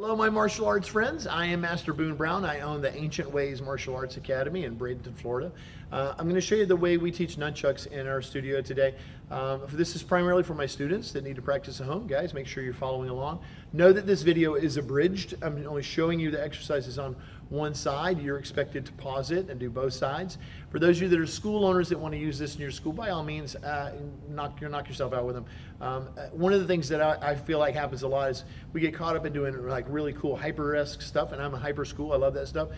Hello, my martial arts friends. I am Master Boone Brown. I own the Ancient Ways Martial Arts Academy in Bradenton, Florida. I'm going to show you the way we teach nunchucks in our studio today. This is primarily for my students that need to practice at home. Guys, make sure you're following along. Know that this video is abridged. I'm only showing you the exercises on one side. You're expected to pause it and do both sides. For those of you that are school owners that want to use this in your school, by all means, knock yourself out with them. One of the things that I feel like happens a lot is we get caught up in doing like really cool hyper-esque stuff, and I'm a hyper school. I love that stuff.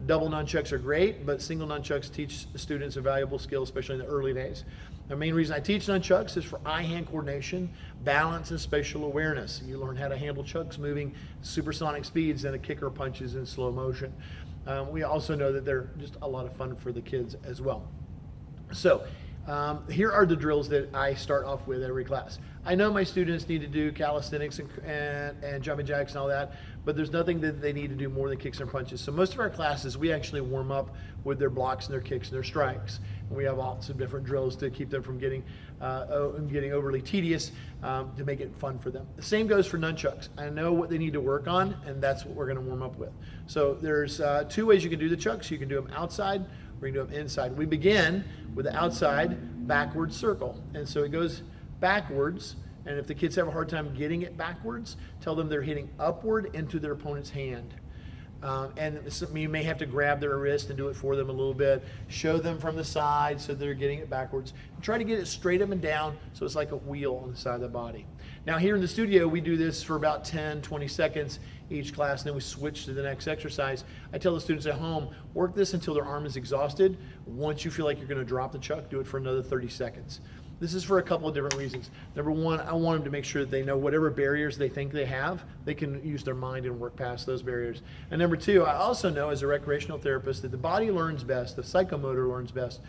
Double nunchucks are great, but single nunchucks teach students a valuable skill, especially in the early days. The main reason I teach nunchucks is for eye-hand coordination, balance, and spatial awareness. You learn how to handle chucks moving supersonic speeds and a kicker punches in slow motion. We also know that they're just a lot of fun for the kids as well. So here are the drills that I start off with every class. I know my students need to do calisthenics and jumping jacks and all that, but there's nothing that they need to do more than kicks and punches. So most of our classes, we actually warm up with their blocks and their kicks and their strikes. And we have lots of different drills to keep them from getting overly tedious, to make it fun for them. The same goes for nunchucks. I know what they need to work on, and that's what we're going to warm up with. So there's two ways you can do the chucks. You can do them outside, or you can do them inside. We begin with the outside backward circle. And so it goes backwards, and if the kids have a hard time getting it backwards, tell them they're hitting upward into their opponent's hand. And you may have to grab their wrist and do it for them a little bit. Show them from the side so they're getting it backwards. And try to get it straight up and down so it's like a wheel on the side of the body. Now here in the studio, we do this for about 10, 20 seconds each class, and then we switch to the next exercise. I tell the students at home, work this until their arm is exhausted. Once you feel like you're going to drop the chuck, do it for another 30 seconds. This is for a couple of different reasons. Number one, I want them to make sure that they know whatever barriers they think they have, they can use their mind and work past those barriers. And number two, I also know as a recreational therapist that the body learns best, the psychomotor learns best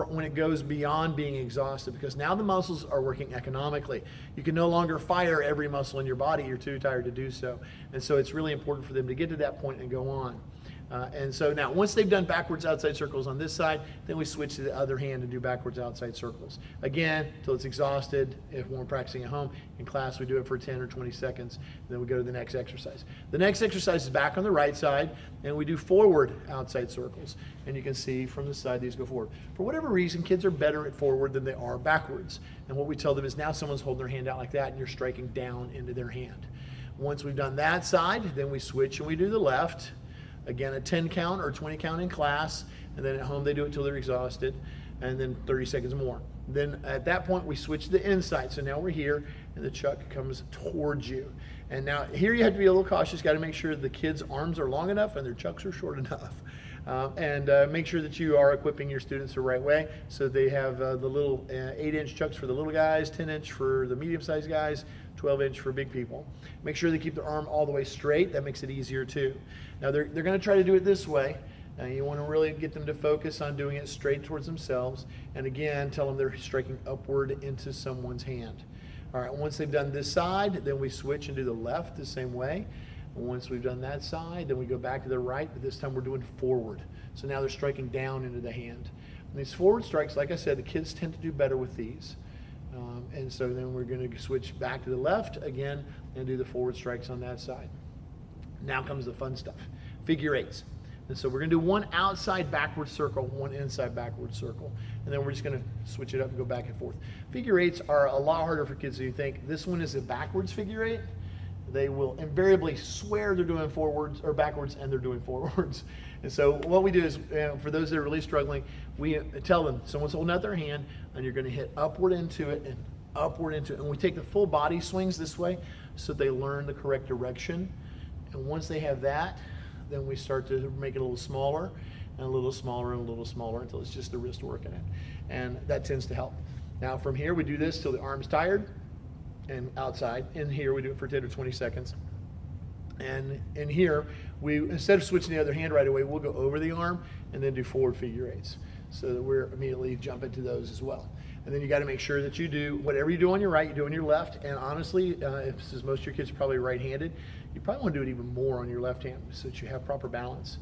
when it goes beyond being exhausted, because now the muscles are working economically. You can no longer fire every muscle in your body. You're too tired to do so. And so it's really important for them to get to that point and go on. And so now, once they've done backwards outside circles on this side, then we switch to the other hand and do backwards outside circles. Again, until it's exhausted. If we're practicing at home, in class we do it for 10 or 20 seconds, and then we go to the next exercise. The next exercise is back on the right side, and we do forward outside circles. And you can see from the side these go forward. For whatever reason, kids are better at forward than they are backwards. And what we tell them is now someone's holding their hand out like that, and you're striking down into their hand. Once we've done that side, then we switch and we do the left. Again, a 10 count or 20 count in class, and then at home they do it until they're exhausted, and then 30 seconds more. Then at that point we switch to the inside. So now we're here, and the chuck comes towards you. And now here you have to be a little cautious. Got to make sure the kids' arms are long enough and their chucks are short enough. Make sure that you are equipping your students the right way. So they have the little 8-inch chucks for the little guys, 10-inch for the medium-sized guys, 12-inch for big people. Make sure they keep their arm all the way straight. That makes it easier too. Now they're going to try to do it this way. You want to really get them to focus on doing it straight towards themselves. And again, tell them they're striking upward into someone's hand. All right, once they've done this side, then we switch and do the left the same way. And once we've done that side, then we go back to the right, but this time we're doing forward. So now they're striking down into the hand. And these forward strikes, like I said, the kids tend to do better with these. And so then we're going to switch back to the left again and do the forward strikes on that side. Now comes the fun stuff, figure eights. And so we're going to do one outside backward circle, one inside backward circle. And then we're just going to switch it up and go back and forth. Figure eights are a lot harder for kids than you think. This one is a backwards figure eight. They will invariably swear they're doing forwards or backwards, and they're doing forwards. And so what we do is, for those that are really struggling, we tell them someone's holding out their hand, and you're going to hit upward into it and upward into it. And we take the full body swings this way so they learn the correct direction. And once they have that, then we start to make it a little smaller and a little smaller and a little smaller until it's just the wrist working it. And that tends to help. Now from here, we do this till the arm's tired, and outside. In here, we do it for 10 or 20 seconds. And in here, we, instead of switching the other hand right away, we'll go over the arm and then do forward figure eights, so that we're immediately jumping to those as well. And then you got to make sure that you do whatever you do on your right, you do on your left. And honestly, since most of your kids are probably right-handed, you probably want to do it even more on your left hand so that you have proper balance.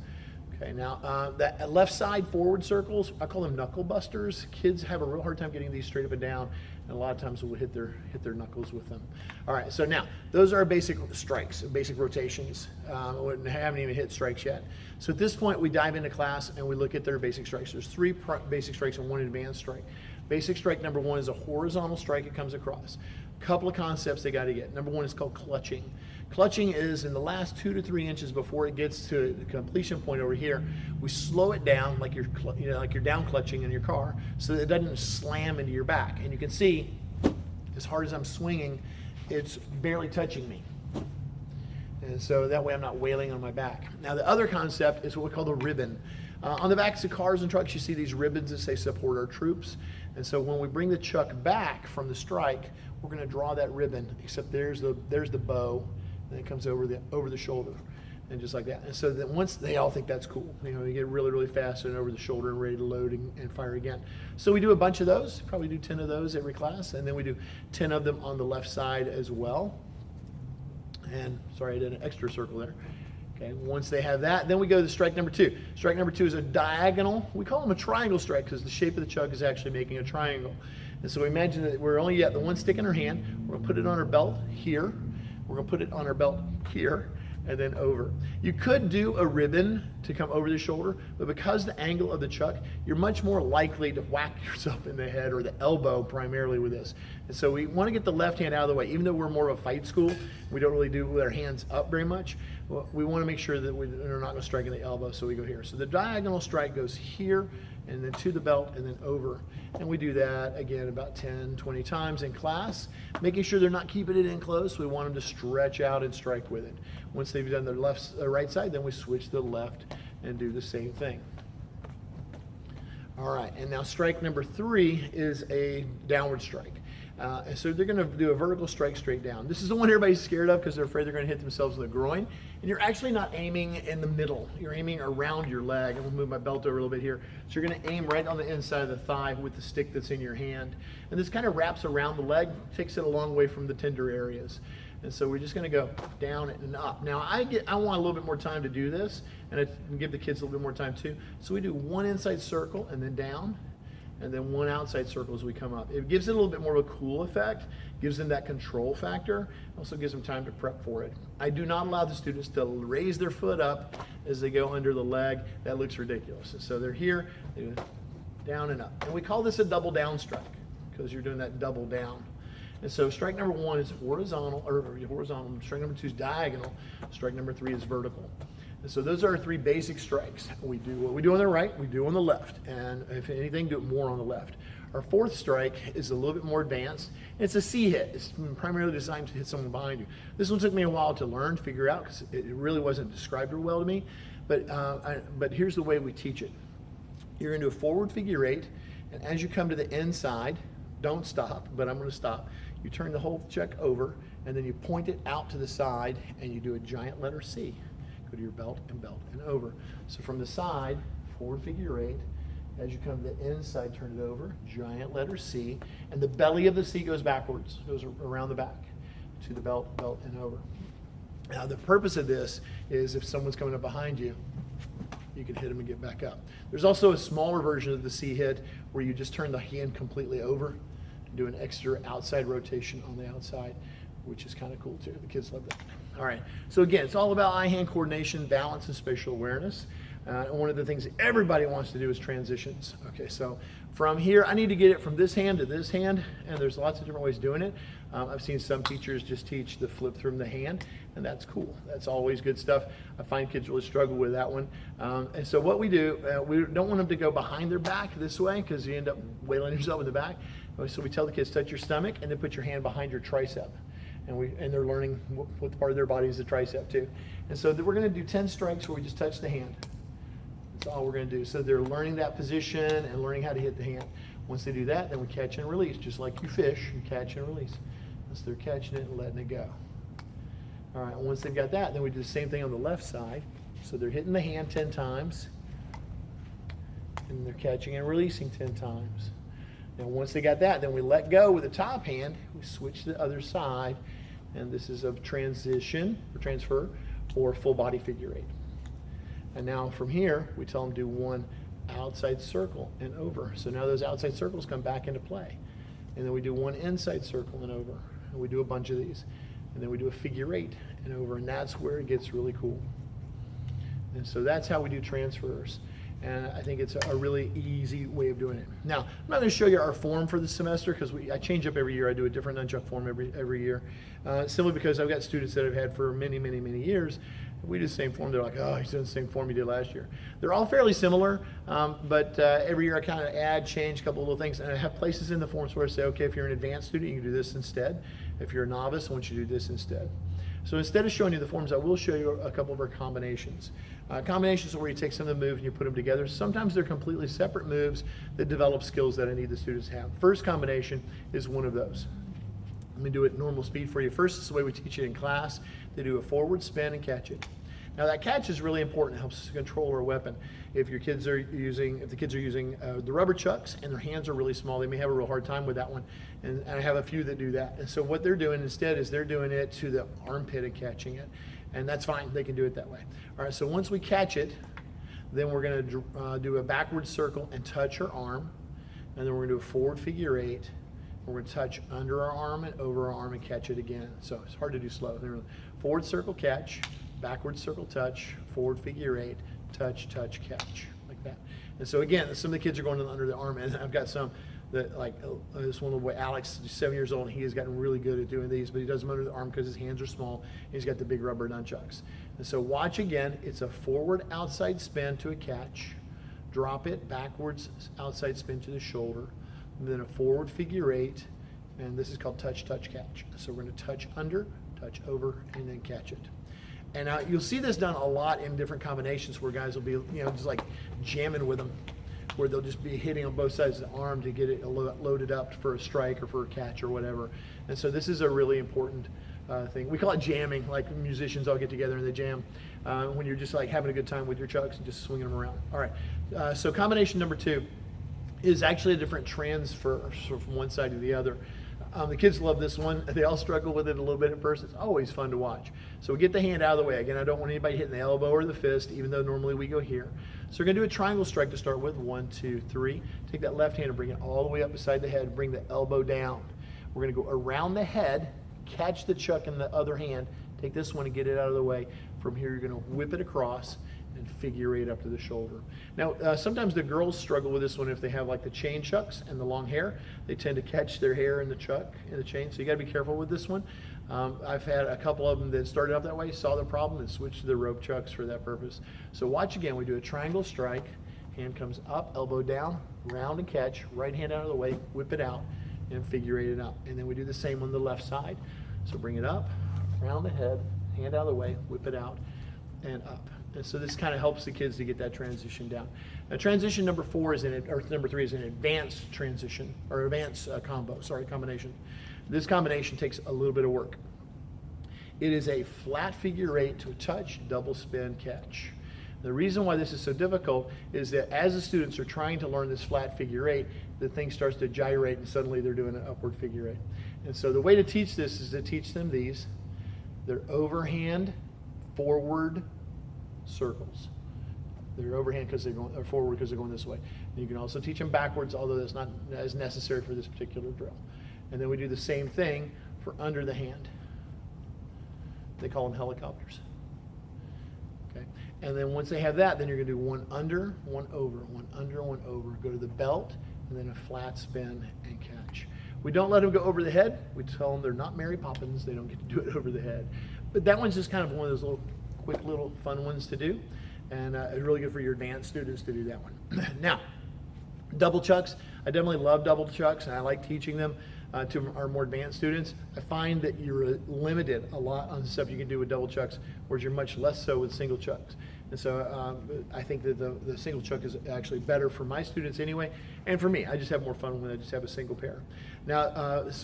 Okay, now that left side forward circles, I call them knuckle busters. Kids have a real hard time getting these straight up and down, and a lot of times we'll hit their knuckles with them. All right, so now those are basic strikes, basic rotations. We haven't even hit strikes yet. So at this point, we dive into class and we look at their basic strikes. There's 3 basic strikes and 1 advanced strike. Basic strike number 1 is a horizontal strike. It comes across. Couple of concepts they got to get. Number 1 is called clutching. Clutching is in the last 2 to 3 inches before it gets to the completion point over here. We slow it down like you're down clutching in your car, so that it doesn't slam into your back. And you can see, as hard as I'm swinging, it's barely touching me. And so that way I'm not wailing on my back. Now the other concept is what we call the ribbon. On the backs of cars and trucks, you see these ribbons that say support our troops. And so when we bring the chuck back from the strike, we're going to draw that ribbon, except there's the bow, and it comes over the shoulder, and just like that. And so that once they all think that's cool, you get really, really fast and over the shoulder and ready to load and fire again. So we do a bunch of those, probably do 10 of those every class, and then we do 10 of them on the left side as well. And sorry, I did an extra circle there. Okay, once they have that, then we go to strike number 2. Strike number 2 is a diagonal. We call them a triangle strike because the shape of the chuck is actually making a triangle. And so imagine that we're only at the one stick in our hand. We're going to put it on our belt here. We're going to put it on our belt here, and then over. You could do a ribbon to come over the shoulder, but because the angle of the chuck, you're much more likely to whack yourself in the head or the elbow primarily with this. And so we want to get the left hand out of the way. Even though we're more of a fight school, we don't really do with our hands up very much. We want to make sure that we're not going to strike in the elbow, so we go here. So the diagonal strike goes here, and then to the belt, and then over. And we do that, again, about 10, 20 times in class, making sure they're not keeping it in close. We want them to stretch out and strike with it. Once they've done their right side, then we switch to the left and do the same thing. All right, and now strike number 3 is a downward strike. And so they're going to do a vertical strike straight down. This is the one everybody's scared of because they're afraid they're going to hit themselves in the groin. And you're actually not aiming in the middle. You're aiming around your leg. I'm going to move my belt over a little bit here. So you're going to aim right on the inside of the thigh with the stick that's in your hand. And this kind of wraps around the leg, takes it a long way from the tender areas. And so we're just going to go down and up. Now I want a little bit more time to do this, and I can give the kids a little bit more time too. So we do one inside circle and then down, and then one outside circle as we come up. It gives it a little bit more of a cool effect, gives them that control factor, also gives them time to prep for it. I do not allow the students to raise their foot up as they go under the leg. That looks ridiculous. And so they're here, they go down and up. And we call this a double down strike because you're doing that double down. And so strike number 1 is horizontal, strike number 2 is diagonal, strike number 3 is vertical. And so those are our 3 basic strikes. We do what we do on the right, we do on the left, and if anything, do it more on the left. Our 4th strike is a little bit more advanced. It's a C hit. It's primarily designed to hit someone behind you. This one took me a while to learn, figure out, because it really wasn't described real well to me. But here's the way we teach it. You're going to do a forward figure 8, and as you come to the inside, don't stop, but I'm going to stop. You turn the whole chuck over, and then you point it out to the side, and you do a giant letter C. Go to your belt and over. So from the side, forward figure 8. As you come to the inside, turn it over, giant letter C, and the belly of the C goes backwards, goes around the back to the belt, and over. Now the purpose of this is if someone's coming up behind you, you can hit them and get back up. There's also a smaller version of the C hit where you just turn the hand completely over and do an extra outside rotation on the outside, which is kind of cool too. The kids love that. All right, so again, it's all about eye-hand coordination, balance, and spatial awareness. And one of the things everybody wants to do is transitions. Okay, so from here, I need to get it from this hand to this hand, and there's lots of different ways of doing it. I've seen some teachers just teach the flip from the hand, and that's cool. That's always good stuff. I find kids really struggle with that one. And so what we do, we don't want them to go behind their back this way because you end up wailing yourself in the back. So we tell the kids, touch your stomach and then put your hand behind your tricep. And they're learning what part of their body is the tricep too. And so we're going to do 10 strikes where we just touch the hand. That's all we're going to do. So they're learning that position and learning how to hit the hand. Once they do that, then we catch and release, just like you fish, you catch and release. Once they're catching it and letting it go. All right, once they've got that, then we do the same thing on the left side. So they're hitting the hand 10 times, and they're catching and releasing 10 times. Now once they got that, then we let go with the top hand, we switch to the other side, and this is a transition, or transfer, or full body figure 8. And now from here, we tell them do one outside circle and over. So now those outside circles come back into play. And then we do one inside circle and over. And we do a bunch of these. And then we do a figure 8 and over. And that's where it gets really cool. And so that's how we do transfers. And I think it's a really easy way of doing it. Now, I'm not going to show you our form for the semester because I change up every year. I do a different nunchuck form every year. Simply because I've got students that I've had for many, many, many years. We do the same form. They're like, oh, he's doing the same form you did last year. They're all fairly similar, but every year I kind of add, change a couple of little things. And I have places in the forms where I say, okay, if you're an advanced student, you can do this instead. If you're a novice, I want you to do this instead. So instead of showing you the forms, I will show you a couple of our combinations. Combinations are where you take some of the moves and you put them together. Sometimes they're completely separate moves that develop skills that I need the students to have. First combination is one of those. Let me do it normal speed for you. First, this is the way we teach it in class. They do a forward spin and catch it. Now that catch is really important. It helps us control our weapon. If the kids are using the rubber chucks and their hands are really small, they may have a real hard time with that one. And I have a few that do that. And so what they're doing instead is they're doing it to the armpit and catching it. And that's fine. They can do it that way. All right, so once we catch it, then we're going to do a backward circle and touch our arm. And then we're going to do a forward figure 8. And we're going to touch under our arm and over our arm and catch it again. So it's hard to do slow. Forward circle, catch. Backward circle, touch, forward figure 8, touch, touch, catch, like that. And so again, some of the kids are going under the arm, and I've got some that, like this one little boy, Alex, he's 7 years old, and he has gotten really good at doing these, but he does them under the arm because his hands are small, and he's got the big rubber nunchucks. And so watch again, it's a forward outside spin to a catch, drop it, backwards outside spin to the shoulder, and then a forward figure 8, and this is called touch, touch, catch. So we're going to touch under, touch over, and then catch it. And you'll see this done a lot in different combinations where guys will be, just like jamming with them, where they'll just be hitting on both sides of the arm to get it loaded up for a strike or for a catch or whatever. And so this is a really important thing. We call it jamming, like musicians all get together and they jam when you're just like having a good time with your chucks and just swinging them around. All right, so combination number 2 is actually a different transfer from one side to the other. The kids love this one. They all struggle with it a little bit at first. It's always fun to watch. So we get the hand out of the way. Again, I don't want anybody hitting the elbow or the fist, even though normally we go here. So we're going to do a triangle strike to start with. 1, 2, 3. Take that left hand and bring it all the way up beside the head. Bring the elbow down. We're going to go around the head, catch the chuck in the other hand. Take this one and get it out of the way. From here, you're going to whip it across and figure 8 up to the shoulder. Now, sometimes the girls struggle with this one if they have like the chain chucks and the long hair. They tend to catch their hair in the chuck, in the chain, so you gotta be careful with this one. I've had a couple of them that started out that way, saw the problem, and switched to the rope chucks for that purpose. So watch again, we do a triangle strike, hand comes up, elbow down, round and catch, right hand out of the way, whip it out, and figure 8 it up. And then we do the same on the left side. So bring it up, round the head, hand out of the way, whip it out, and up. And so this kind of helps the kids to get that transition down. Now, transition number 3 is an advanced transition, or advanced combination. This combination takes a little bit of work. It is a flat figure 8 to a touch, double spin, catch. The reason why this is so difficult is that as the students are trying to learn this flat figure 8, the thing starts to gyrate and suddenly they're doing an upward figure 8. And so the way to teach this is to teach them these. They're overhand, forward, circles. They're overhand because they're going, or forward because they're going this way. And you can also teach them backwards, although that's not as necessary for this particular drill. And then we do the same thing for under the hand. They call them helicopters. Okay. And then once they have that, then you're going to do one under, one over, one under, one over. Go to the belt, and then a flat spin and catch. We don't let them go over the head. We tell them they're not Mary Poppins. They don't get to do it over the head. But that one's just kind of one of those little quick little fun ones to do, and it's really good for your advanced students to do that one. Now, double chucks. I definitely love double chucks, and I like teaching them to our more advanced students. I find that you're limited a lot on the stuff you can do with double chucks, whereas you're much less so with single chucks. And so I think that the single chuck is actually better for my students anyway, and for me. I just have more fun when I just have a single pair. Now,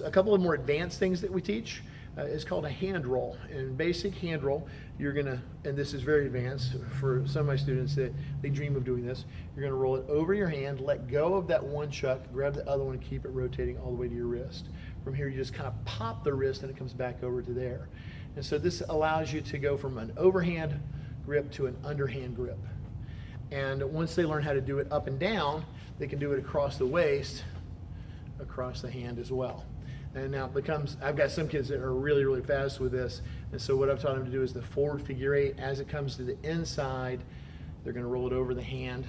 a couple of more advanced things that we teach. It's called a hand roll. And basic hand roll, you're gonna, and this is very advanced for some of my students that they dream of doing this, you're gonna roll it over your hand, let go of that one chuck, grab the other one and keep it rotating all the way to your wrist. From here you just kind of pop the wrist and it comes back over to there. And so this allows you to go from an overhand grip to an underhand grip. And once they learn how to do it up and down, they can do it across the waist, across the hand as well. And now it becomes, I've got some kids that are really, really fast with this. And so what I've taught them to do is the forward figure eight. As it comes to the inside, they're going to roll it over the hand.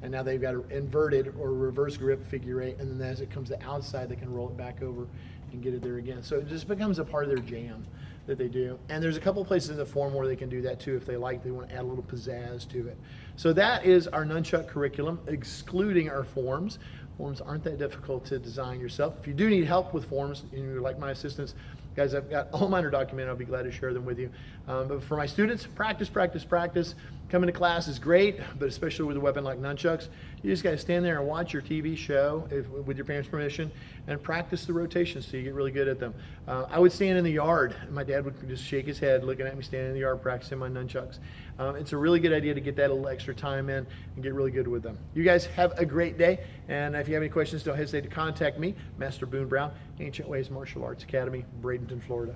And now they've got an inverted or reverse grip figure eight. And then as it comes to the outside, they can roll it back over and get it there again. So it just becomes a part of their jam that they do. And there's a couple places in the form where they can do that too if they like. They want to add a little pizzazz to it. So that is our nunchuck curriculum, excluding our forms. Forms aren't that difficult to design yourself. If you do need help with forms, and you're like my assistants, guys, I've got all mine are documented. I'll be glad to share them with you. But for my students, practice, practice, practice. Coming to class is great, but especially with a weapon like nunchucks, you just got to stand there and watch your TV show with your parents' permission and practice the rotations so you get really good at them. I would stand in the yard, and my dad would just shake his head looking at me standing in the yard practicing my nunchucks. It's a really good idea to get that little extra time in and get really good with them. You guys have a great day, and if you have any questions, don't hesitate to contact me, Master Boone Brown, Ancient Ways Martial Arts Academy, Bradenton, Florida.